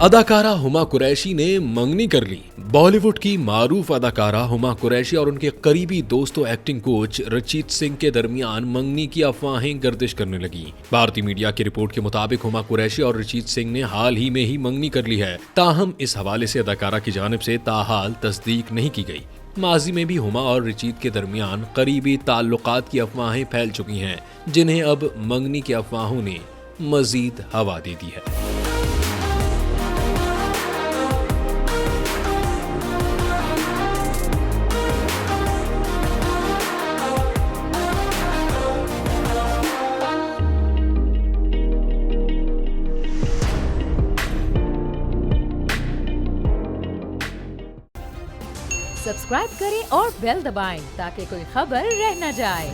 अदाकारा हुमा कुरैशी ने मंगनी कर ली। बॉलीवुड की मारूफ अदाकारा हुमा कुरैशी और उनके करीबी दोस्तों एक्टिंग कोच रचित सिंह के दरमियान मंगनी की अफवाहें गर्दिश करने लगी। भारतीय मीडिया की रिपोर्ट के मुताबिक हुमा कुरैशी और रचित सिंह ने हाल ही में ही मंगनी कर ली है। ताहम इस हवाले से अदाकारा की जानिब से ताहाल तस्दीक नहीं की गई। माजी में भी हुमा और रचित के दरमियान करीबी ताल्लुकात की अफवाहें फैल चुकी हैं, जिन्हें अब मंगनी की अफवाहों ने मजीद हवा दे दी है। सब्सक्राइब करें और बेल दबाएं ताकि कोई खबर रह न जाए।